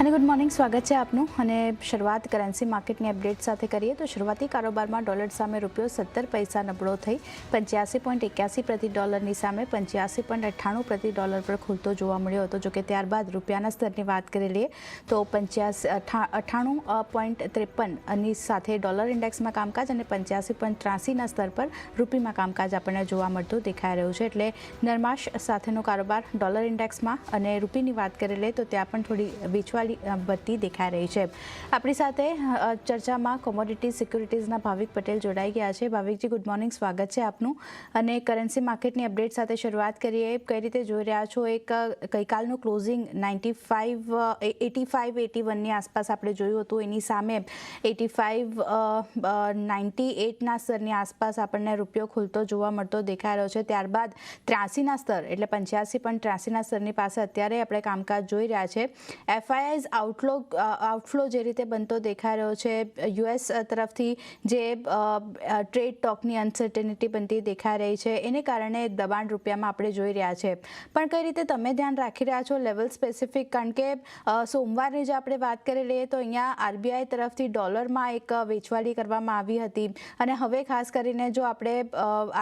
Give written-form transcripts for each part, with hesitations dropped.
અને good morning, સ્વાગત છે આપનું. અને શરૂઆત કરન્સી માર્કેટની અપડેટ સાથે કરીએ તો શરૂઆતી કારોબારમાં ડોલર સામે રૂપિયો 17 પૈસા નબળો થઈ 85.81 પ્રતિ ડોલરની સામે 85.98 પ્રતિ ડોલર પર ખુલતો જોવા મળ્યો હતો. જોકે ત્યારબાદ રૂપિયાના સ્તરની વાત કરી લઈએ તો 98.53ની સાથે ડોલર ઇન્ડેક્સમાં કામકાજ અને 85.83ના સ્તર પર રૂપીમાં કામકાજ આપણને જોવા મળતું દેખાઈ રહ્યું છે. એટલે નરમાશ સાથેનો કારોબાર ડોલર ઇન્ડેક્સમાં અને રૂપીની વાત કરી લઈએ તો ત્યાં પણ થોડી વેચવાલી વધતી દેખાઈ રહી છે. આપણી સાથે ચર્ચામાં કોમોડિટી સિક્યુરિટીઝના ભાવિક પટેલ જોડાઈ ગયા છે. ભાવિકજી, ગુડ મોર્નિંગ, સ્વાગત છે આપનું. અને કરન્સી માર્કેટની અપડેટ સાથે શરૂઆત કરીએ. કઈ રીતે જોઈ રહ્યા છો? એક ગઈકાલનું ક્લોઝિંગ 85-81ની આસપાસ આપણે જોયું હતું, એની સામે 85-98ના સ્તરની આસપાસ આપણને રૂપિયો ખુલતો જોવા મળતો દેખાઈ રહ્યો છે. ત્યારબાદ 83ના સ્તર એટલે 85.83ના સ્તરની પાસે અત્યારે આપણે કામકાજ જોઈ રહ્યા છે. એફઆઈઆઈ આઉટફ્લો જે રીતે બનતો દેખાઈ રહ્યો છે, યુએસ તરફથી જે ટ્રેડ ટોકની અનસર્ટેનિટી બનતી દેખાઈ રહી છે, એને કારણે દબાણ રૂપિયામાં આપણે જોઈ રહ્યા છે. પણ કઈ રીતે તમે ધ્યાન રાખી રહ્યા છો લેવલ સ્પેસિફિક? કારણ કે સોમવારની જે આપણે વાત કરી લઈએ તો અહીંયા આરબીઆઈ તરફથી ડોલરમાં એક વેચવાલી કરવામાં આવી હતી અને હવે ખાસ કરીને જો આપણે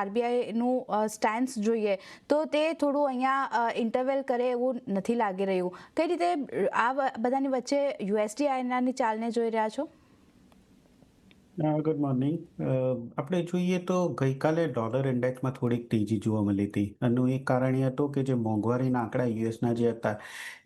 આરબીઆઈનું સ્ટેન્સ જોઈએ તો તે થોડું અહીંયા ઇન્ટરવેલ કરે એવું નથી લાગી રહ્યું. કઈ રીતે આ બધાની વચ્ચે યુએસડી આઈએનઆરની ચાલને જોઈ રહ્યા છો? Good morning. આપણે જોઈએ તો ગઈકાલે ડોલર ઇન્ડેક્સમાં થોડીક તેજી જોવા મળી હતી. એનું એક કારણ એ હતું કે જે મોંઘવારીના આંકડા યુએસના જે હતા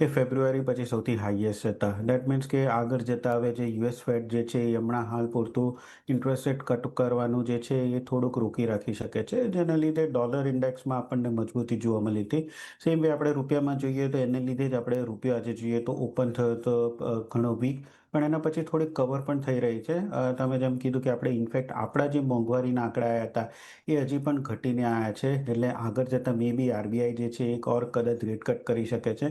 એ ફેબ્રુઆરી પછી સૌથી હાઈએસ્ટ હતા. દેટ મીન્સ કે આગળ જતા હવે જે યુએસ ફેડ જે છે એ હમણાં હાલ પૂરતું ઇન્ટરેસ્ટ રેટ કટ કરવાનું જે છે એ થોડુંક રોકી રાખી શકે છે, જેના લીધે ડોલર ઇન્ડેક્સમાં આપણને મજબૂતી જોવા મળી હતી. સેમ વે આપણે રૂપિયામાં જોઈએ તો એને લીધે જ આપણે રૂપિયો આજે જોઈએ તો ઓપન થયો તો ઘણો વીક, પણ એના પછી થોડીક કવર પણ થઈ રહી છે. તમે જેમ કીધું કે આપણે ઇનફેક્ટ આપણા જે મોંઘવારીના આંકડા આવ્યા હતા એ હજી પણ ઘટીને આવ્યા છે, એટલે આગળ જતાં મે બી આરબીઆઈ જે છે એક ઓર કદાચ રેટ કટ કરી શકે છે,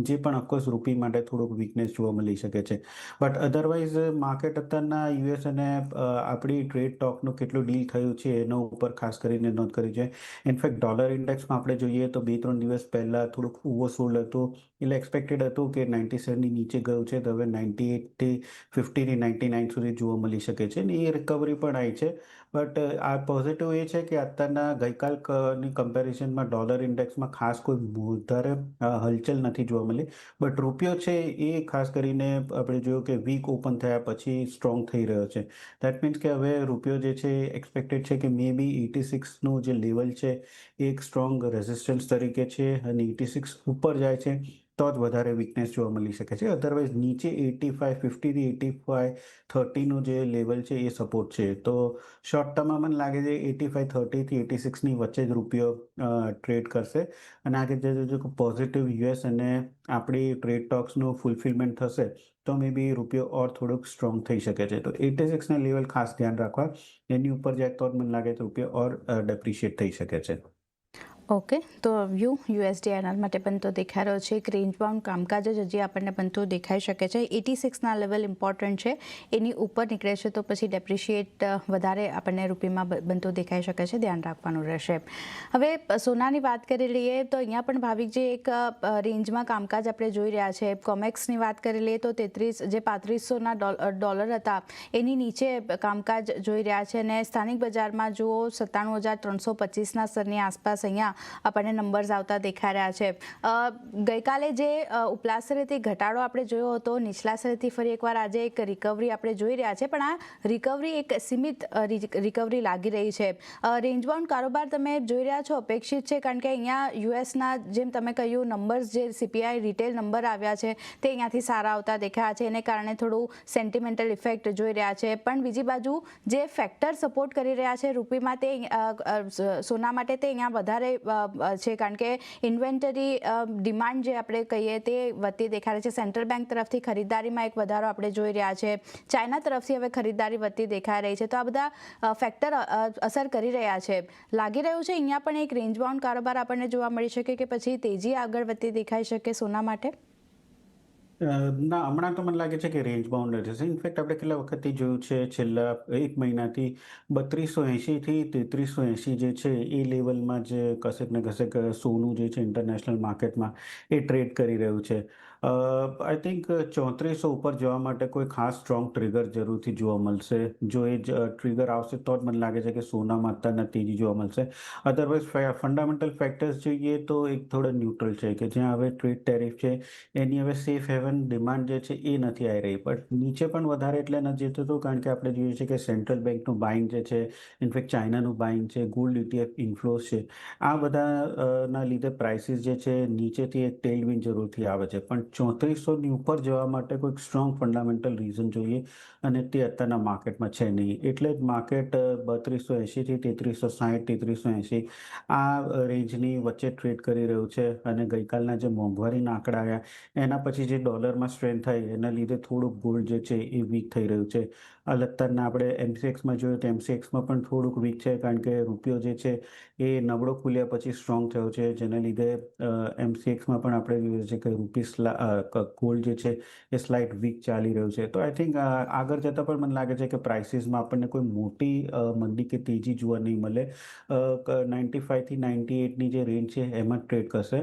જે પણ ઓફકોર્સ રૂપી માટે થોડુંક વીકનેસ જોવા મળી શકે છે. બટ અધરવાઇઝ માર્કેટ અત્યારના યુએસ અને આપણી ટ્રેડ ટોકનું કેટલું ડીલ થયું છે એના ઉપર ખાસ કરીને નોંધ કરી છે. ઇનફેક્ટ ડોલર ઇન્ડેક્સમાં આપણે જોઈએ તો 2-3 દિવસ પહેલાં થોડુંક ઓવરસોલ્ડ હતું, એટલે એક્સપેક્ટેડ હતું કે 97ની નીચે ગયું છે, તો હવે 98 50થી 99 સુધી જોવા મળી શકે છે ને એ રિકવરી પણ આવી છે. બટ આ પોઝિટિવ એ છે કે અત્યારના ગઈકાલની કમ્પેરિઝનમાં ડોલર ઇન્ડેક્સમાં ખાસ કોઈ વધારે હલચલ નથી જોવા મળી. બટ રૂપિયો છે એ ખાસ કરીને આપણે જોયું કે વીક ઓપન થયા પછી સ્ટ્રોંગ થઈ રહ્યો છે. દેટ મીન્સ કે હવે રૂપિયો જે છે એક્સપેક્ટેડ છે કે મે બી 86નું જે લેવલ છે એ એક સ્ટ્રોંગ રેઝિસ્ટન્સ તરીકે છે અને 86 ઉપર જાય છે તો જ વધારે વીકનેસ જોવા મળી શકે છે. અધરવાઇઝ નીચે 85-50થી 85-30નું જે લેવલ છે એ સપોર્ટ છે. તો શોર્ટ ટર્મમાં મને લાગે છે 85-30થી 86ની વચ્ચે જ રૂપિયો ટ્રેડ કરશે અને આગળ જો પોઝિટિવ યુએસ અને આપણી ટ્રેડ ટોક્સનું ફુલફિલમેન્ટ થશે તો મે બી રૂપિયો ઓર થોડુંક સ્ટ્રોંગ થઈ શકે છે. તો 86ના લેવલ ખાસ ધ્યાન રાખવા, એની ઉપર જાય તો મને લાગે તો રૂપિયો ઓર ડેપ્રિશિએટ થઈ શકે છે. ઓકે, તો યુએસડી આઈએનઆર માટે બનતો દેખાઈ રહ્યો છે એક રેન્જ બાઉન્ડ કામકાજ જ હજી આપણને બનતો દેખાઈ શકે છે. 86ના લેવલ ઇમ્પોર્ટન્ટ છે, એની ઉપર નીકળે છે તો પછી ડેપ્રિશિએટ વધારે આપણને રૂપીમાં બનતો દેખાઈ શકે છે, ધ્યાન રાખવાનું રહેશે. હવે સોનાની વાત કરી લઈએ તો અહીંયા પણ ભાવિકજી એક રેન્જમાં કામકાજ આપણે જોઈ રહ્યા છે. કોમેક્સની વાત કરી લઈએ તો 3500ના ડોલર હતા એની નીચે કામકાજ જોઈ રહ્યા છે અને સ્થાનિક બજારમાં જુઓ 97,325ના સ્તરની આસપાસ અહીંયા આપણને નંબર્સ આવતા દેખાઈ રહ્યા છે. ગઈકાલે જે ઉપલા સ્તરેથી ઘટાડો આપણે જોયો હતો, નીચલા સ્તરેથી ફરી એકવાર આજે એક રિકવરી આપણે જોઈ રહ્યા છે, પણ આ રિકવરી એક સીમિત રિકવરી લાગી રહી છે. રેન્જ બાઉન્ડ કારોબાર તમે જોઈ રહ્યા છો અપેક્ષિત છે, કારણ કે અહીંયા યુએસના જેમ તમે કહ્યું નંબર્સ જે સીપીઆઈ રિટેલ નંબર આવ્યા છે તે અહીંયાથી સારા આવતા દેખાયા છે, એને કારણે થોડું સેન્ટિમેન્ટલ ઇફેક્ટ જોઈ રહ્યા છે. પણ બીજી બાજુ જે ફેક્ટર સપોર્ટ કરી રહ્યા છે રૂપીમાં તે સોના માટે તે અહીંયા વધારે છે, કારણ કે ઇન્વેન્ટરી ડિમાન્ડ જે આપણે કહીએ તે વધતી દેખાય છે. સેન્ટ્રલ બેંક તરફથી ખરીદારીમાં એક વધારો આપણે જોઈ રહ્યા છે, ચાઇના તરફથી હવે ખરીદારી વધતી દેખાઈ રહી છે. તો આ બધા ફેક્ટર અસર કરી રહ્યા છે. લાગી રહ્યું છે અહીંયા પણ એક રેન્જ બાઉન્ડ કારોબાર આપણને જોવા મળી શકે કે પછી તેજી આગળ વધતી દેખાઈ શકે સોના માટે? ના, હમણાં તો મને લાગે છે કે રેન્જ બાઉન્ડ જ હશે. ઇનફેક્ટ આપણે કેટલા વખતથી જોયું છે છેલ્લા 1 મહિનાથી 3280થી 3380 જે છે એ લેવલમાં જ કશેક ને કશેક સોનું જે છે ઇન્ટરનેશનલ માર્કેટમાં એ ટ્રેડ કરી રહ્યું છે. આઈ થિંક 3400 ઉપર જવા માટે કોઈ ખાસ સ્ટ્રોંગ ટ્રિગર જરૂરથી જોવા મળશે. જો એ જ ટ્રિગર આવશે તો જ મને લાગે છે કે સોનામાં અત્યારના તેજી જોવા મળશે. અધરવાઇઝ ફંડામેન્ટલ ફેક્ટર્સ જોઈએ તો એક થોડા ન્યુટ્રલ છે કે જ્યાં હવે ટ્રેડ ટેરિફ છે એની હવે સેફ હેવન ડિમાન્ડ જે છે એ નથી આવી રહી. બટ નીચે પણ વધારે એટલે નથી જતું કારણ કે આપણે જોઈએ છીએ કે સેન્ટ્રલ બેંકનું બાઇંગ જે છે, ઇનફેક્ટ ચાઇનાનું બાઇંગ છે, ગોલ્ડ ETF ઇન્ફ્લોઝ છે. આ બધા ના લીધે પ્રાઇસીસ જે છે નીચેથી એક ટેલવિન જરૂરથી આવે છે. પણ 3400ની ઉપર જવા માટે કોઈક સ્ટ્રોંગ ફંડામેન્ટલ રીઝન જોઈએ અને તે અત્યારના માર્કેટમાં છે નહીં. એટલે જ માર્કેટ 3280થી 3360, 3380 આ રેન્જની વચ્ચે ટ્રેડ કરી રહ્યું છે. અને ગઈકાલના જે મોંઘવારીના આંકડા આવ્યા એના પછી જે ડોલરમાં સ્ટ્રેન્થ થઈ એના લીધે થોડુંક ગોલ્ડ જે છે એ વીક થઈ રહ્યું છે. અત્યારના આપણે MCXમાં જોયું તો MCXમાં પણ થોડુંક વીક છે કારણ કે રૂપિયો જે છે એ નબળો ખુલ્યા પછી સ્ટ્રોંગ થયો છે, જેના લીધે MCXમાં પણ આપણે જોઈએ છે કે ગોલ્ડ જે છે એ સ્લાઇટ વીક ચાલી રહ્યું છે. તો આઈ થિંક આગળ જતાં પણ મને લાગે છે કે પ્રાઇસીસમાં આપણને કોઈ મોટી મંદી કે તેજી જોવા નહીં મળે. 95થી 98ની જે રેન્જ છે એમાં જ ટ્રેડ કરશે.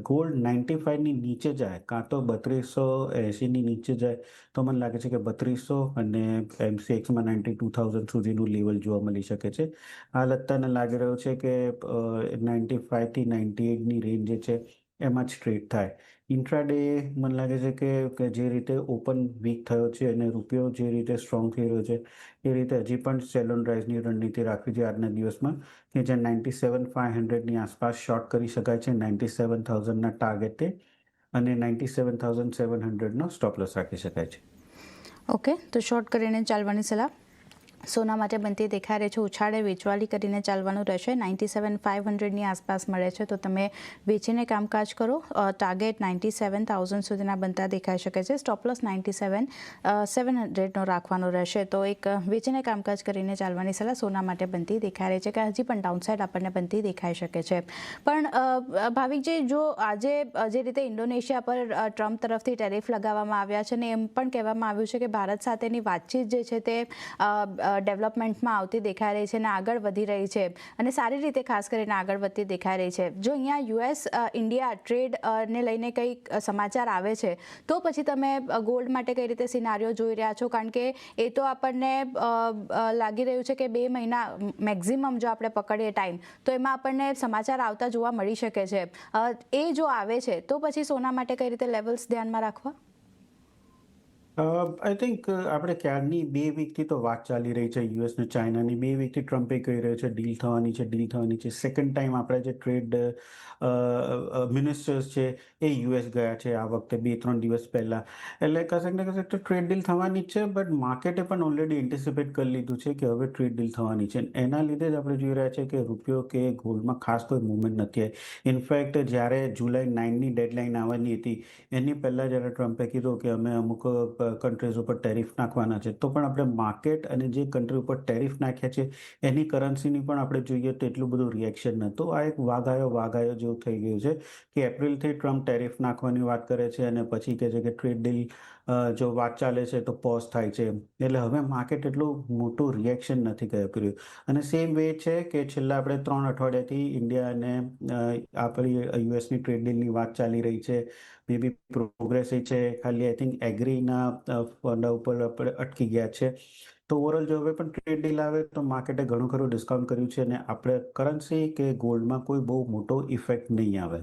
ગોલ્ડ 95ની નીચે જાય કાં તો 3280ની નીચે જાય તો મને લાગે છે કે 3200 અને MCXમાં 92,000 સુધીનું લેવલ જોવા મળી શકે છે. હાલ અત્યારને લાગી રહ્યું છે કે 95થી 98ની રેન્જ જે છે એમાં જ ટ્રેડ થાય. ઇન્ટ્રાડે મને લાગે છે કે જે રીતે ઓપન વીક થયો છે અને રૂપિયો જે રીતે સ્ટ્રોંગ થઈ રહ્યો છે એ રીતે હજી પણ સેલ ઓન રાઇઝની રણનીતિ રાખવી છે આજના દિવસમાં કે જ્યાં 97,500ની આસપાસ શોર્ટ કરી શકાય છે 97,000ના ટાર્ગેટે અને 97,700નો સ્ટોપ લોસ રાખી શકાય છે. ઓકે, તો શોર્ટ કરીને ચાલવાની સલાહ સોના માટે બનતી દેખાઈ રહી છે. ઉછાળે વેચવાલી કરીને ચાલવાનું રહેશે. 97,500ની આસપાસ મળે છે તો તમે વેચીને કામકાજ કરો. ટાર્ગેટ 97,000 સુધીના બનતા દેખાઈ શકે છે. સ્ટોપ લોસ 97,700નો રાખવાનો રહેશે. તો એક વેચીને કામકાજ કરીને ચાલવાની સલાહ સોના માટે બનતી દેખાઈ રહી છે કે હજી પણ ડાઉનસાઇડ આપણને બનતી દેખાઈ શકે છે. પણ ભાવિકજી, જો આજે જે રીતે ઇન્ડોનેશિયા પર ટ્રમ્પ તરફથી ટેરિફ લગાવવામાં આવ્યા છે ને એમ પણ કહેવામાં આવ્યું છે કે ભારત સાથેની વાતચીત જે છે તે ડેવલપમેન્ટમાં આવતી દેખાઈ રહી છે અને આગળ વધી રહી છે અને સારી રીતે ખાસ કરીને આગળ વધતી દેખાઈ રહી છે. જો અહીંયા US ઇન્ડિયા ટ્રેડ ને લઈને કંઈક સમાચાર આવે છે તો પછી તમે ગોલ્ડ માટે કઈ રીતે સિનારીઓ જોઈ રહ્યા છો? કારણ કે એ તો આપણને લાગી રહ્યું છે કે 2 મહિના મેક્ઝિમમ જો આપણે પકડીએ ટાઈમ તો એમાં આપણને સમાચાર આવતા જોવા મળી શકે છે. એ જો આવે છે તો પછી સોના માટે કઈ રીતે લેવલ્સ ધ્યાનમાં રાખવા? આઈ થિંક આપણે ક્યારની 2 વીકથી તો વાત ચાલી રહી છે US ને ચાઇનાની. 2 વીકથી ટ્રમ્પે કહી રહ્યો છે ડીલ થવાની છે, ડીલ થવાની છે. સેકન્ડ ટાઈમ આપણે જે ટ્રેડ મિનિસ્ટર્સ છે એ US ગયા છે આ વખતે 2-3 દિવસ પહેલાં. એટલે કશેક ને કશેક તો ટ્રેડ ડીલ થવાની જ છે. બટ માર્કેટે પણ ઓલરેડી એન્ટિસિપેટ કરી લીધું છે કે હવે ટ્રેડ ડીલ થવાની છે. એના લીધે જ આપણે જોઈ રહ્યા છે કે રૂપિયો કે ગોલ્ડમાં ખાસ કોઈ મૂવમેન્ટ નથી આવી. ઇનફેક્ટ જ્યારે જુલાઈ 9ની ડેડલાઇન આવવાની હતી એની પહેલાં જ્યારે ટ્રમ્પે કીધું કે અમે અમુક કન્ટ્રીઝ ઉપર ટેરિફ નાખવાના છે તો પણ આપણે માર્કેટ અને જે કન્ટ્રી ઉપર ટેરિફ નાખ્યા છે એની કરન્સીની પણ આપણે જોઈએ તો એટલું બધું રિએક્શન નહોતું. આ એક વાઘાયો જેવું થઈ ગયું છે કે એપ્રિલથી ટ્રમ્પ ટેરિફ નાખવાની વાત કરે છે અને પછી કહે છે કે ટ્રેડ ડીલ જો વાત ચાલે છે તો પોઝ થાય છે. એટલે હવે માર્કેટ એટલું મોટું રિએક્શન નથી કર્યું. અને સેમ વે છે કે છેલ્લા આપણે 3 અઠવાડિયાથી ઇન્ડિયા અને આપણી USની ટ્રેડ ડીલની વાત ચાલી રહી છે. મે બી પ્રોગ્રેસ છે. ખાલી આઈ થિંક એગ્રીના ફંડા ઉપર આપણે અટકી ગયા છે. તો ઓવરઓલ જો હવે પણ ટ્રેડ ડીલ આવે તો માર્કેટે ઘણું ખરું ડિસ્કાઉન્ટ કર્યું છે અને આપણે કરન્સી કે ગોલ્ડમાં કોઈ બહુ મોટો ઇફેક્ટ નહીં આવે.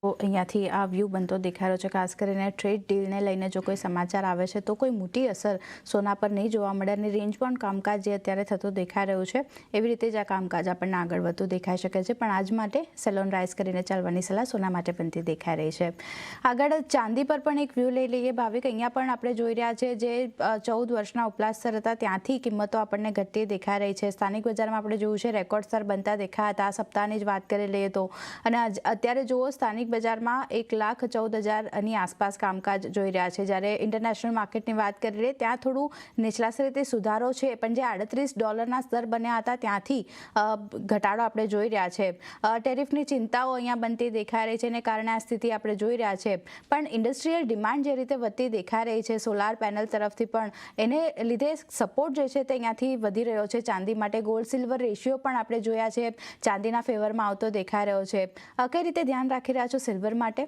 તો અહીંયાથી આ વ્યૂ બનતો દેખાઈ રહ્યો છે. ખાસ કરીને ટ્રેડ ડીલને લઈને જો કોઈ સમાચાર આવે છે તો કોઈ મોટી અસર સોના પર નહીં જોવા મળે અને રેન્જ પણ કામકાજ જે અત્યારે થતું દેખાઈ રહ્યું છે એવી રીતે જ આ કામકાજ આપણને આગળ વધતું દેખાઈ શકે છે. પણ આજ માટે સેલ ઓન રાઇઝ કરીને ચાલવાની સલાહ સોના માટે બનતી દેખાઈ રહી છે. આગળ ચાંદી પર પણ એક વ્યૂ લઈ લઈએ ભાવિક. અહીંયા પણ આપણે જોઈ રહ્યા છે જે 14 વર્ષના ઉપલા સ્તર હતા ત્યાંથી કિંમતો આપણને ઘટતી દેખાઈ રહી છે. સ્થાનિક બજારમાં આપણે જોયું છે રેકોર્ડ સ્તર બનતા દેખાયા હતા. આ સપ્તાહની જ વાત કરી લઈએ તો અને અત્યારે જુઓ સ્થાનિક બજારમાં 1,14,000ની આસપાસ કામકાજ જોઈ રહ્યા છે. જ્યારે ઇન્ટરનેશનલ માર્કેટની વાત કરી લઈએ ત્યાં થોડું નીચલા સ્તરે સુધારો છે પણ જે $38 સ્તર બન્યા હતા ત્યાંથી ઘટાડો આપણે જોઈ રહ્યા છે. ટેરિફની ચિંતાઓ અહીંયા બનતી દેખાઈ રહી છે અને કારણે આ સ્થિતિ આપણે જોઈ રહ્યા છે. પણ ઇન્ડસ્ટ્રીયલ ડિમાન્ડ જે રીતે વધતી દેખાઈ રહી છે સોલાર પેનલ તરફથી પણ એને લીધે સપોર્ટ જે છે તે અહીંયાથી વધી રહ્યો છે ચાંદી માટે. ગોલ્ડ સિલ્વર રેશિયો પણ આપણે જોયા છે ચાંદીના ફેવરમાં આવતો દેખાઈ રહ્યો છે. કઈ રીતે ધ્યાન રાખી રહ્યા છો સિલ્વર માટે?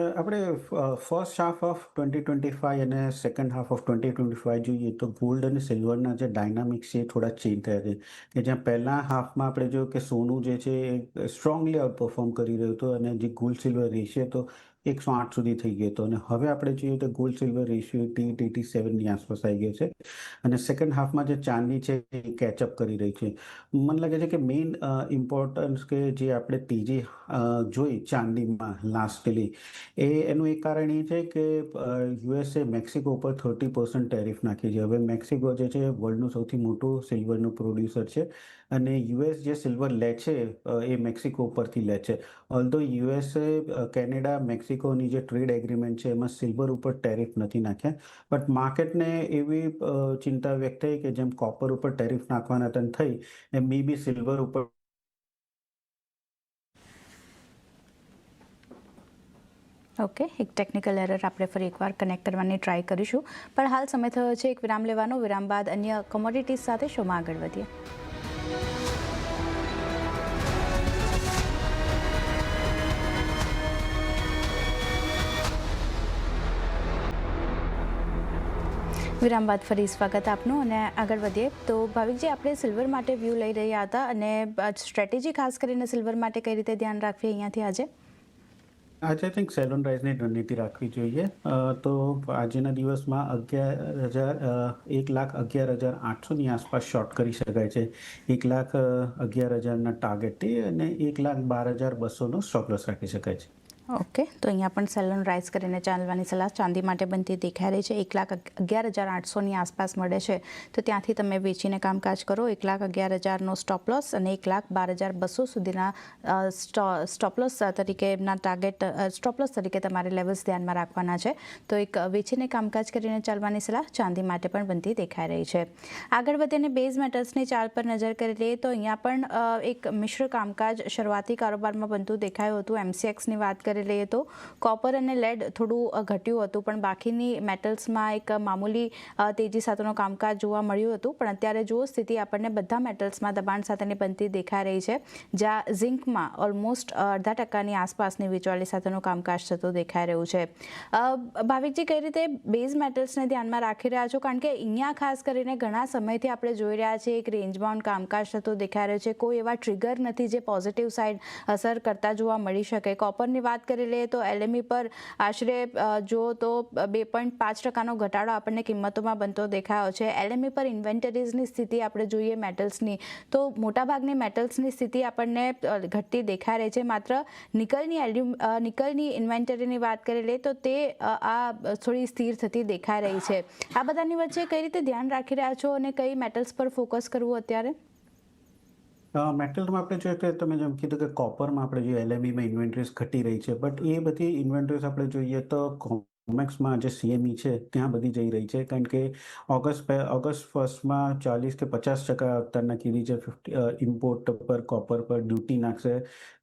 આપણે ફર્સ્ટ હાફ ઓફ 2025 અને સેકન્ડ હાફ ઓફ 2025 જોઈએ તો ગોલ્ડ અને સિલ્વરના જે ડાયનામિક્સ છે એ થોડા ચેન્જ થયા છે કે જ્યાં પહેલા હાફમાં આપણે જોયું કે સોનું જે છે એ સ્ટ્રોંગલી આઉટ પરફોર્મ કરી રહ્યું હતું અને જે ગોલ્ડ સિલ્વર રેશિયો તો 108 સુધી થઈ ગયો હતો અને હવે આપણે જોઈએ તો ગોલ્ડ સિલ્વર રેશિયો 87ની આસપાસ આવી ગયો છે અને સેકન્ડ હાફમાં જે ચાંદી છે એ કેચઅપ કરી રહી છે. મને લાગે છે કે મેઇન ઇમ્પોર્ટન્સ કે જે આપણે તેજી જોઈ ચાંદીમાં લાસ્ટલી એનું એક કારણ એ છે કે યુએસએ મેક્સિકો ઉપર 30% ટેરિફ નાખી છે. હવે મેક્સિકો જે છે વર્લ્ડનું સૌથી મોટું સિલ્વરનું પ્રોડ્યુસર છે અને યુએસ જે સિલ્વર લે છે એ મેક્સિકો ઉપરથી લે છે. ઓલ્ધો યુએસએ કેનેડા મેક્સિકોની જે ટ્રેડ એગ્રીમેન્ટ છે એમાં સિલ્વર ઉપર ટેરિફ નથી નાખ્યા, બટ માર્કેટને એવી ચિંતા વ્યક્ત થઈ કે જેમ કોપર ઉપર ટેરિફ નાખવાના તન થઈ એમ બી સિલ્વર ઉપર ઓકે, એક ટેકનિકલ એરર આપણે ફરી એકવાર કનેક્ટ કરવાની ટ્રાય કરીશું, પણ હાલ સમય થયો છે એક વિરામ લેવાનો. વિરામ બાદ અન્ય કોમોડિટીઝ સાથે શોમાં આગળ વધીએ. વિરામ બાદ ફરી સ્વાગત આપનું અને આગળ વધીએ તો ભાવિકજી, આપણે સિલ્વર માટે વ્યૂ લઈ રહ્યા હતા અને સ્ટ્રેટેજી ખાસ કરીને સિલ્વર માટે કઈ રીતે ધ્યાન રાખવી અહીંયાથી આજે? આજે આઈ થિંક સેલ ઓન રાઇઝની રણનીતિ રાખવી જોઈએ. તો આજના દિવસમાં 1,11,800ની આસપાસ શોર્ટ કરી શકાય છે. 1,11,000ના ટાર્ગેટથી અને 1,12,200નો સ્ટોપ લોસ રાખી શકાય છે. ઓકે, તો અહીંયા પણ સેલ ઓન રાઇઝ કરીને ચાલવાની સલાહ ચાંદી માટે બનતી દેખાઈ રહી છે. 1,11,800ની આસપાસ મળે છે તો ત્યાંથી તમે વેચીને કામકાજ કરો. 1,11,000નો સ્ટોપ લોસ અને 1,12,200 સુધીના સ્ટોપ લોસ તરીકેના ટાર્ગેટ સ્ટોપ લોસ તરીકે તમારે લેવલ્સ ધ્યાનમાં રાખવાના છે. તો એક વેચીને કામકાજ કરીને ચાલવાની સલાહ ચાંદી માટે પણ બનતી દેખાઈ રહી છે. આગળ વધીને બેઝ મેટલ્સની ચાલ પર નજર કરી લઈએ તો અહીંયા પણ એક મિશ્ર કામકાજ શરૂઆતી કારોબારમાં બનતું દેખાયું હતું. MCXની વાત કરી લઈએ તો કોપર અને લેડ થોડું ઘટ્યું હતું, પણ બાકીની મેટલ્સમાં એક મામૂલી તેજી સાથેનું કામકાજ જોવા મળ્યું હતું. પણ અત્યારે જુઓ, સ્થિતિ આપણને બધા મેટલ્સમાં દબાણ સાથેની બનતી દેખાઈ રહી છે, જ્યાં ઝિંકમાં ઓલમોસ્ટ 0.5% આસપાસની વેચવાલી સાથેનું કામકાજ થતું દેખાઈ રહ્યું છે. ભાવિકજી, કઈ રીતે બેઝ મેટલ્સને ધ્યાનમાં રાખી રહ્યા છો? કારણ કે અહીંયા ખાસ કરીને ઘણા સમયથી આપણે જોઈ રહ્યા છીએ એક રેન્જ બાઉન્ડ કામકાજ થતું દેખાઈ રહ્યું છે. કોઈ એવા ટ્રિગર નથી જે પોઝિટિવ સાઇડ અસર કરતા જોવા મળી શકે. કોપરની વાત કરી લઈએ તો LME પર આશરે જો તો 2.5%નો ઘટાડો આપણને કિંમતોમાં બનતો દેખાયો છે. LME પર ઇન્વેન્ટરીઝની સ્થિતિ આપણે જોઈએ મેટલ્સની તો મોટાભાગની મેટલ્સની સ્થિતિ આપણને ઘટતી દેખાઈ રહી છે. માત્ર નિકલની ઇન્વેન્ટરીની વાત કરી લઈએ તો તે આ થોડી સ્થિર થતી દેખાઈ રહી છે. આ બધાની વચ્ચે કઈ રીતે ધ્યાન રાખી રહ્યા છો અને કઈ મેટલ્સ પર ફોકસ કરવું અત્યારે? મેટલમાં આપણે જોઈએ કે તમે જેમ કીધું કે કોપરમાં આપણે જોઈએ LMEમાં ઇન્વેન્ટરીઝ ઘટી રહી છે, બટ એ બધી ઇન્વેન્ટરીઝ આપણે જોઈએ તો કોમેક્સમાં જે CME છે ત્યાં બધી જઈ રહી છે. કારણ કે ઓગસ્ટ ફર્સ્ટમાં 40 કે 50% અત્યારના કીધી છે ઇમ્પોર્ટ પર કોપર પર ડ્યુટી નાખશે.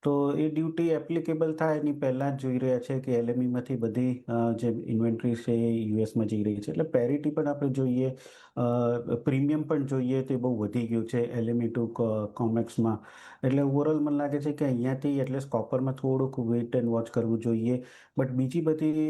તો એ ડ્યુટી એપ્લિકેબલ થાય એની પહેલાં જ જોઈ રહ્યા છે કે LMEમાંથી બધી જે ઇન્વેન્ટરીઝ છે એ યુએસમાં જઈ રહી છે. એટલે પેરિટી પણ આપણે જોઈએ, પ્રીમિયમ પણ જોઈએ તે બહુ વધી ગયું છે LME ટુ કોમેક્સમાં. એટલે ઓવરઓલ મને લાગે છે કે અહીંયાથી એટલીસ્ટ કોપરમાં થોડુંક વેઇટ એન્ડ વોચ કરવું જોઈએ. બટ બીજી બધી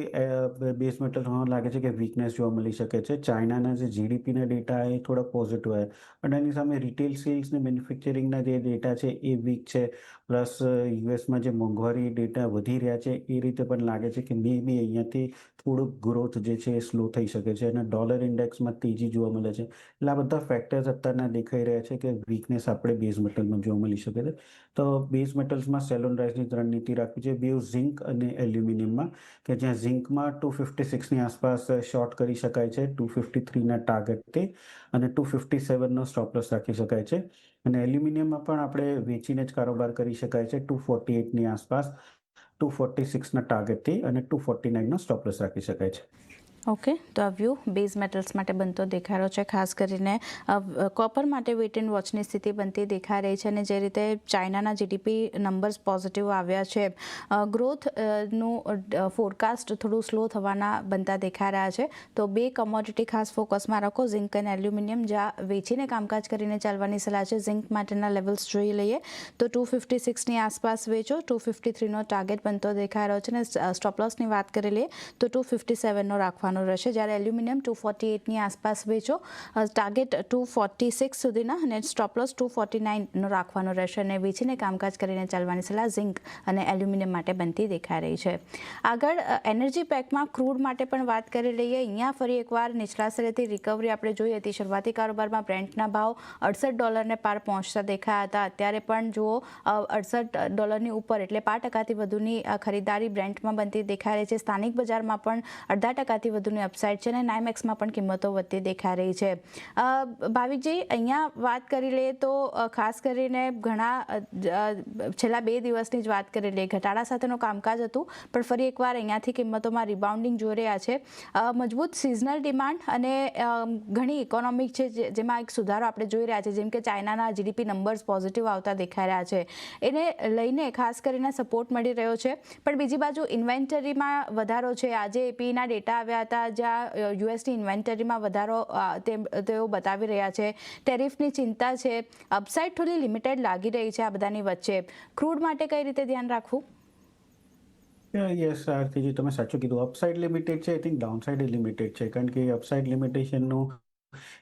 બેઝ મેટલમાં લાગે છે કે વીકનેસ જોવા મળી શકે છે. ચાઇનાના જે GDPના ડેટા એ થોડા પોઝિટિવ આવ્યા, પણ એની સામે રિટેલ સેલ્સ ને મેન્યુફેક્ચરિંગના જે ડેટા છે એ વીક છે. પ્લસ યુએસમાં જે મોંઘવારી ડેટા વધી રહ્યા છે એ રીતે પણ લાગે છે કે મે બી અહીંયાથી થોડુંક ગ્રોથ જે છે એ સ્લો થઈ શકે છે અને ડોલર ઇન્ડેક્સમાં તેજી જોવા મળે છે. એટલે આ બધા ફેક્ટર્સ અત્યારના દેખાઈ રહ્યા છે કે વીકનેસ આપણે બેઝ મેટલમાં જોવા મળી શકે છે. તો બેઝ મેટલ્સમાં સેલ ઓન રાઇઝની રણનીતિ રાખવી છે બેઉ ઝિંક અને એલ્યુમિનિયમમાં, કે જ્યાં ઝિંકમાં 256ની આસપાસ શોર્ટ કરી શકાય છે 253ના ટાર્ગેટથી અને 257નો સ્ટોપ લોસ રાખી શકાય છે. અને એલ્યુમિનિયમમાં પણ આપણે વેચીને જ કારોબાર કરી શકાય છે 248ની આસપાસ 246ના ટાર્ગેટથી અને 249નો સ્ટોપ લોસ રાખી શકાય છે. ઓકે, તો આ વ્યૂ બેઝ મેટલ્સ માટે બનતો દેખાઈ રહ્યો છે. ખાસ કરીને કોપર માટે વેઇટ એન્ડ વોચની સ્થિતિ બનતી દેખાઈ રહી છે અને જે રીતે ચાઇનાના જીડીપી નંબર્સ પોઝિટિવ આવ્યા છે, ગ્રોથનું ફોરકાસ્ટ થોડું સ્લો થવાના બનતા દેખાઈ રહ્યા છે. તો બે કમોડિટી ખાસ ફોકસમાં રાખો, ઝિંક અને એલ્યુમિનિયમ, જ્યાં વેચીને કામકાજ કરીને ચાલવાની સલાહ છે. ઝિંક માટેના લેવલ્સ જોઈ લઈએ તો 256ની આસપાસ વેચો, 253નો ટાર્ગેટ બનતો દેખાઈ રહ્યો છે અને સ્ટોપ લોસની વાત કરી લઈએ તો 257નો રાખવાનો રહેશે. જ્યારે એલ્યુમિનિયમ 248ની આસપાસ વેચો, ટાર્ગેટ 246 સુધીના અને સ્ટોપ લોસ 249નો રાખવાનો રહેશે અને વેચીને કામકાજ કરીને ચાલવાની સલાહ ઝિંક અને એલ્યુમિનિયમ માટે બનતી દેખાઈ રહી છે. આગળ એનર્જી પેકમાં ક્રૂડ માટે પણ વાત કરી લઈએ. અહીંયા ફરી એકવાર નીચલા સ્તરેથી રિકવરી આપણે જોઈ હતી. શરૂઆતી કારોબારમાં બ્રેન્ટના ભાવ $68 પાર પહોંચતા દેખાયા હતા. અત્યારે પણ જુઓ $68 ઉપર એટલે 5%થી વધુની ખરીદારી બ્રેન્ટમાં બનતી દેખાઈ રહી છે. સ્થાનિક બજારમાં પણ 0.5%થી વધુની અપસાઇડ છે અને નાઇમેક્સમાં પણ કિંમતો વધતી દેખાઈ રહી છે. ભાવિકજી, અહીંયા વાત કરી લઈએ તો ખાસ કરીને ઘણા છેલ્લા 2 દિવસની જ વાત કરી લઈએ, ઘટાડા સાથેનું કામકાજ હતું, પણ ફરી એકવાર અહીંયાથી કિંમતોમાં રિબાઉન્ડિંગ જોઈ રહ્યા છે. મજબૂત સિઝનલ ડિમાન્ડ અને ઘણી ઇકોનોમિક છે જેમાં એક સુધારો આપણે જોઈ રહ્યા છે, જેમ કે ચાઇનાના જીડીપી નંબર્સ પોઝિટિવ આવતા દેખાઈ રહ્યા છે. એને લઈને ખાસ કરીને સપોર્ટ મળી રહ્યો છે. પણ બીજી બાજુ ઇન્વેન્ટરીમાં વધારો છે. આજે એપીના ડેટા આવ્યા હતા જ્યાં યુએસની ઇન્વેન્ટરીમાં વધારો તેઓ બતાવી રહ્યા છે. ટેરિફની ચિંતા છે. અપસાઇડ થોડી લિમિટેડ લાગી રહી છે આ બધાની વચ્ચે. ક્રૂડ માટે કઈ રીતે ધ્યાન રાખવું? યસ આરતીજી, તમે સાચું કીધું. અપસાઇડ લિમિટેડ છે, આઈ થિંક ડાઉનસાઇડ લિમિટેડ છે. કારણ કે અપસાઇડ લિમિટેશનનું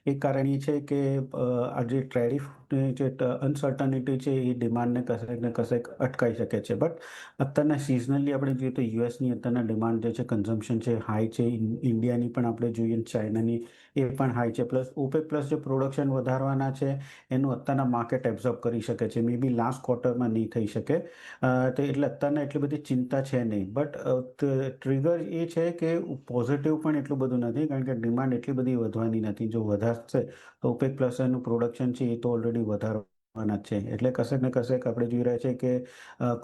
એક કારણ એ છે કે આ જે ટેરિફની જે અનસર્ટનિટી છે એ ડિમાન્ડને કશેક ને કશેક અટકાઈ શકે છે. બટ અત્યારના સિઝનલી આપણે જોઈએ તો યુએસની અત્યારના ડિમાન્ડ જે છે, કન્ઝમ્પશન છે, હાઈ છે. ઇન્ડિયાની પણ આપણે જોઈએ, ચાઇનાની એ પણ હાઈ છે. પ્લસ ઓપેક પ્લસ જે પ્રોડક્શન વધારવાના છે એનું અત્યારના માર્કેટ એબ્ઝોર્બ કરી શકે છે. મે બી લાસ્ટ ક્વાર્ટરમાં નહીં થઈ શકે. તો એટલે અત્યારના એટલી બધી ચિંતા છે નહીં. બટ ટ્રિગર એ છે કે પોઝિટિવ પણ એટલું બધું નથી, કારણ કે ડિમાન્ડ એટલી બધી વધવાની નથી. જો વધારશે તો ઓપેક પ્લસ એનું પ્રોડક્શન છે એ તો ઓલરેડી વધારવાના જ છે. એટલે કશેક ને કશેક આપણે જોઈ રહ્યા છે કે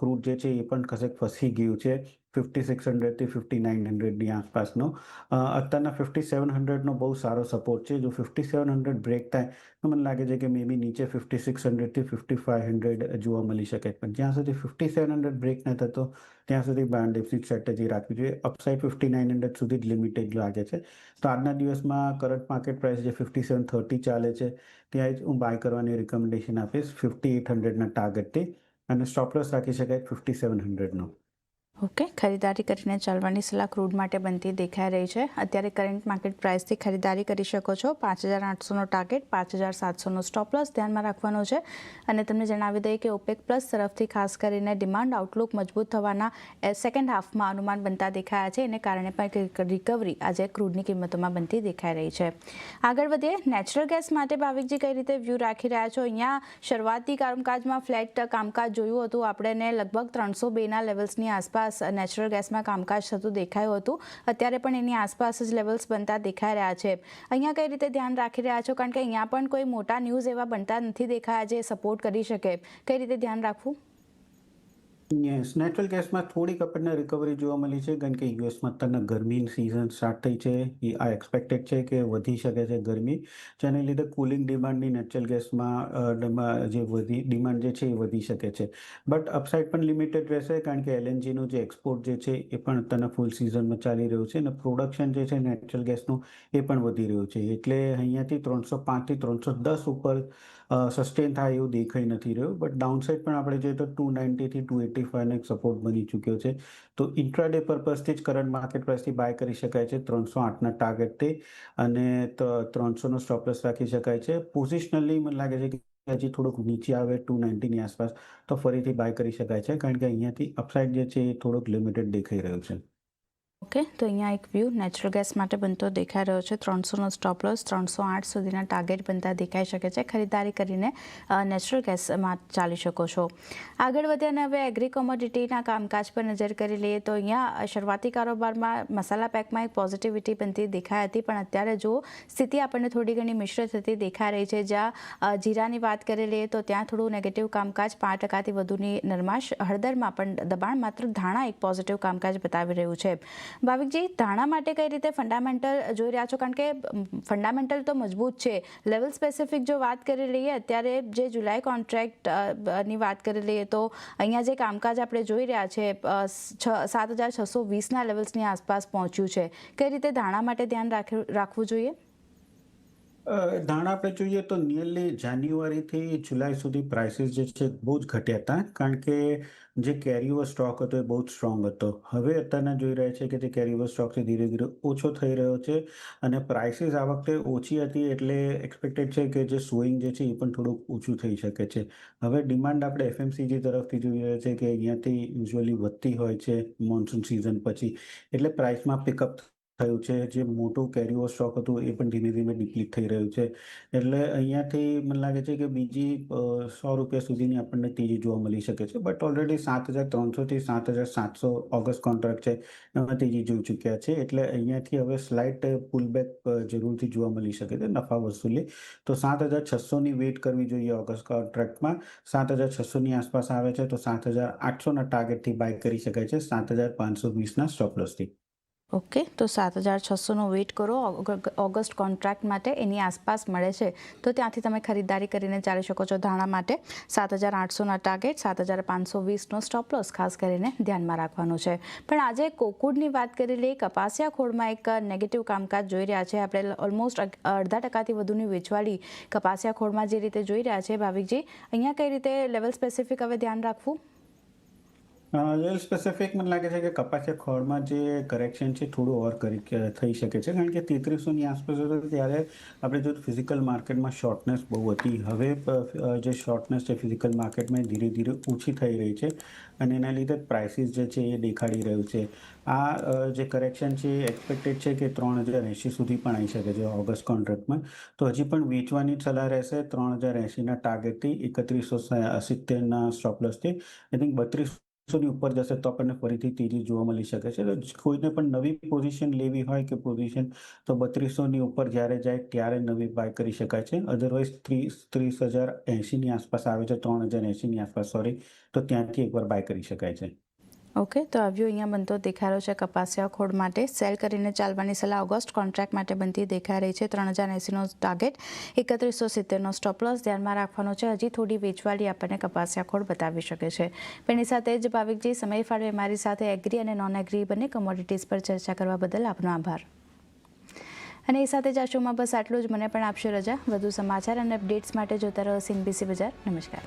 ક્રૂડ જે છે એ પણ કશેક ફસી ગયું છે 5600થી 5900ની આસપાસનો. અત્યારના 5700નો બહુ સારો સપોર્ટ છે. જો 5700 બ્રેક થાય તો મને લાગે છે કે મે બી નીચે 5600થી 5500 જોવા મળી શકે. પણ જ્યાં સુધી 5700 બ્રેક ન થતો ત્યાં સુધી ડિફિટ સ્ટ્રેટેજી રાખવી જોઈએ. અપસાઇડ 5900 સુધી જ લિમિટેડ લાગે છે. તો આજના દિવસમાં કરંટ માર્કેટ પ્રાઇસ જે 5730 ચાલે છે ત્યાં જ હું બાય કરવાની રિકમેન્ડેશન આપીશ 5800ના ટાર્ગેટથી, અને સ્ટોપ લોસ રાખી શકાય 5700નો. ઓકે, ખરીદારી કરીને ચાલવાની સલાહ ક્રૂડ માટે બનતી દેખાઈ રહી છે. અત્યારે કરંટ માર્કેટ પ્રાઇસથી ખરીદારી કરી શકો છો. 5800નો ટાર્ગેટ, 5700નો સ્ટોપ લોસ ધ્યાનમાં રાખવાનો છે. અને તમને જણાવી દઈએ કે ઓપેક પ્લસ તરફથી ખાસ કરીને ડિમાન્ડ આઉટલુક મજબૂત થવાના સેકન્ડ હાફમાં અનુમાન બનતા દેખાયા છે. એને કારણે પણ રિકવરી આજે ક્રૂડની કિંમતોમાં બનતી દેખાઈ રહી છે. આગળ વધીએ, નેચરલ ગેસ માટે ભાવિકજી કઈ રીતે વ્યૂ રાખી રહ્યા છો? અહીંયા શરૂઆતી કામકાજમાં ફ્લેટ કામકાજ જોયું હતું આપણે, લગભગ 302ના લેવલ્સની આસપાસ નેચરલ ગેસમાં કામકાજ થતું દેખાયું હતું. અત્યારે પણ એની આસપાસ જ લેવલ્સ બનતા દેખાઈ રહ્યા છે. અહીંયા કઈ રીતે ધ્યાન રાખી રહ્યા છો? કારણ કે અહીંયા પણ કોઈ મોટા ન્યૂઝ એવા બનતા નથી દેખાયા જે સપોર્ટ કરી શકે. કઈ રીતે ધ્યાન રાખવું? યસ, નેચરલ ગેસમાં થોડીક આપણને રિકવરી જોવા મળી છે, કારણ કે યુએસમાં અત્યારના ગરમીની સિઝન સ્ટાર્ટ થઈ છે. એ આ એક્સપેક્ટેડ છે કે વધી શકે છે ગરમી, જેને લીધે કુલિંગ ડિમાન્ડની નેચરલ ગેસમાં જે ડિમાન્ડ જે છે એ વધી શકે છે. બટ અપસાઇડ પણ લિમિટેડ રહેશે, કારણ કે એલએનજીનું જે એક્સપોર્ટ જે છે એ પણ અત્યારના ફૂલ સિઝનમાં ચાલી રહ્યું છે, અને પ્રોડક્શન જે છે નેચરલ ગેસનું એ પણ વધી રહ્યું છે. એટલે અહીંયાથી 305થી 310 ઉપર સસ્ટેન થાય એવું દેખાઈ નથી રહ્યું. બટ ડાઉનસાઇડ પણ આપણે જોઈએ તો 290થી 285નો એક સપોર્ટ બની ચૂક્યો છે. તો ઇન્ટ્રાડે પર્પઝથી જ કરંટ માર્કેટ પ્રાઇસથી બાય કરી શકાય છે 308ના ટાર્ગેટથી, અને 300નો સ્ટોપ લોસ રાખી શકાય છે. પોઝિશનલી મને લાગે છે કે હજી થોડુંક નીચે આવે 290ની આસપાસ તો ફરીથી બાય કરી શકાય છે, કારણ કે અહીંયાથી અપસાઇડ જે છે એ થોડુંક લિમિટેડ દેખાઈ રહ્યું છે. ઓકે, તો અહીંયા એક વ્યૂ નેચરલ ગેસ માટે બનતો દેખાઈ રહ્યો છે. 300નો સ્ટોપ લોસ, 308 સુધીના ટાર્ગેટ બનતા દેખાઈ શકે છે. ખરીદારી કરીને નેચરલ ગેસમાં ચાલી શકો છો. આગળ વધ્યા અને હવે એગ્રી કોમોડિટીના કામકાજ પર નજર કરી લઈએ તો અહીંયા શરૂઆતી કારોબારમાં મસાલા પેકમાં એક પોઝિટિવિટી બનતી દેખાઈ હતી, પણ અત્યારે જો સ્થિતિ આપણને થોડી ઘણી મિશ્ર થતી દેખાઈ રહી છે. જ્યાં જીરાની વાત કરી લઈએ તો ત્યાં થોડું નેગેટિવ કામકાજ, 5%થી વધુની નરમાશ. હળદરમાં પણ દબાણ, માત્ર ધાણા એક પોઝિટિવ કામકાજ બતાવી રહ્યું છે. ભાવિકજી, ધાણા માટે કઈ રીતે ફંડામેન્ટલ જોઈ રહ્યા છો? કારણ કે ફંડામેન્ટલ તો મજબૂત છે, લેવલ સ્પેસિફિક જો વાત કરી લઈએ, અત્યારે જે જુલાઈ કોન્ટ્રાક્ટ ની વાત કરી લઈએ તો અહીંયા જે કામકાજ આપણે જોઈ રહ્યા છે 7,620ના લેવલ્સની આસપાસ પહોંચ્યું છે. કઈ રીતે ધાણા માટે ધ્યાન રાખવું જોઈએ? ધાણા આપણે જોઈએ તો નિયરલી જાન્યુઆરીથી જુલાઈ સુધી પ્રાઇસીસ જે છે બહુ જ ઘટ્યા હતા, કારણ કે જે કેરીઓવર સ્ટોક હતો એ બહુ જ સ્ટ્રોંગ હતો. હવે અત્યારના જોઈ રહ્યા છે કે જે કેરીઓવર સ્ટોક છે ધીરે ધીરે ઓછો થઈ રહ્યો છે અને પ્રાઇસીસ આ વખતે ઓછી હતી, એટલે એક્સપેક્ટેડ છે કે જે સોઈંગ જે છે એ પણ થોડુંક ઓછું થઈ શકે છે. હવે ડિમાન્ડ આપણે એફએમસીજી તરફથી જોઈ રહ્યા છે કે અહીંયાથી યુઝ્યુઅલી વધતી હોય છે મોન્સૂન સિઝન પછી, એટલે પ્રાઇસમાં પિકઅપ થયું છે. જે મોટું કેરીઓવર સ્ટોક હતું એ પણ ધીમે ધીમે ડિપ્લીટ થઈ રહ્યું છે, એટલે અહીંયાથી મને લાગે છે કે બીજી ₹100 સુધીની આપણને તેજી જોવા મળી શકે છે. બટ ઓલરેડી 7,300થી 7,700 ઓગસ્ટ કોન્ટ્રાક્ટ છે એમાં તેજી જોઈ ચૂક્યા છે, એટલે અહીંયાથી હવે સ્લાઇટ પુલબેક જરૂરથી જોવા મળી શકે છે નફા વસૂલી. તો 7,600ની વેઇટ કરવી જોઈએ ઓગસ્ટ કોન્ટ્રાક્ટમાં. 7,600ની આસપાસ આવે છે તો 7,800ના ટાર્ગેટથી બાય કરી શકાય છે 7,520ના સ્ટોપ લોસથી. ઓકે, તો 7,600નો વેઇટ કરો ઓગસ્ટ કોન્ટ્રાક્ટ માટે, એની આસપાસ મળે છે તો ત્યાંથી તમે ખરીદારી કરીને ચાલી શકો છો. ધાણા માટે 7,800ના ટાર્ગેટ, 7,520નો સ્ટોપ લોસ ખાસ કરીને ધ્યાનમાં રાખવાનું છે. પણ આજે કોકુડની વાત કરી લઈએ, કપાસિયા ખોળમાં એક નેગેટિવ કામકાજ જોઈ રહ્યા છે આપણે. ઓલમોસ્ટ 0.5% વધુની વેચવાલી કપાસિયા ખોળમાં જે રીતે જોઈ રહ્યા છે. ભાવિકજી, અહીંયા કઈ રીતે લેવલ સ્પેસિફિક હવે ધ્યાન રાખવું? લેવલ સ્પેસિફિક મને લાગે છે કે કપાસિયા ખોળમાં જે કરેક્શન છે થોડું ઓવર થઈ શકે છે, કારણ કે 3300ની આસપાસ હતું ત્યારે આપણે જો ફિઝિકલ માર્કેટમાં શોર્ટનેસ બહુ હતી. હવે જે શોર્ટનેસ છે ફિઝિકલ માર્કેટમાં ધીરે ધીરે ઓછી થઈ રહી છે અને એના લીધે પ્રાઇસીસ જે છે એ દેખાડી રહ્યું છે. આ જે કરેક્શન છે એ એક્સપેક્ટેડ છે કે 3,080 સુધી પણ આવી શકે છે ઓગસ્ટ કોન્ટ્રાક્ટમાં. તો હજી પણ વેચવાની સલાહ રહેશે 3,080ના ટાર્ગેટથી, 3,170ના સ્ટોપ લોસથી. આઈ થિંક 3,200ની ઉપર જશે તો આપણને ફરીથી તેજી જોવા મળી શકે છે. તો કોઈને પણ નવી પોઝિશન લેવી હોય કે પોઝિશન, તો 3,200ની ઉપર જ્યારે જાય ત્યારે નવી બાય કરી શકાય છે. અધરવાઇઝ 30,080ની આસપાસ આવે છે, 3,080ની આસપાસ સોરી, તો ત્યાંથી એકવાર બાય કરી શકાય છે. ઓકે, તો આ વ્યૂ અહીંયા બનતો દેખાઈ રહ્યો છે કપાસિયા ખોળ માટે. સેલ કરીને ચાલવાની સલાહ ઓગસ્ટ કોન્ટ્રાક્ટ માટે બનતી દેખાઈ રહી છે. 3,080નો ટાર્ગેટ, 3,170નો સ્ટોપ લોસ ધ્યાનમાં રાખવાનો છે. હજી થોડી વેચવાલી આપણને કપાસિયા ખોળ બતાવી શકે છે. પણ એની સાથે જ ભાવિકજી, સમય ફાળવે મારી સાથે એગ્રી અને નોન એગ્રી બંને કમોડિટીઝ પર ચર્ચા કરવા બદલ આપનો આભાર. અને એ સાથે જ આ શોમાં બસ આટલું જ. મને પણ આપશો રજા. વધુ સમાચાર અને અપડેટ્સ માટે જોતા રહો CNBC બજાર. નમસ્કાર.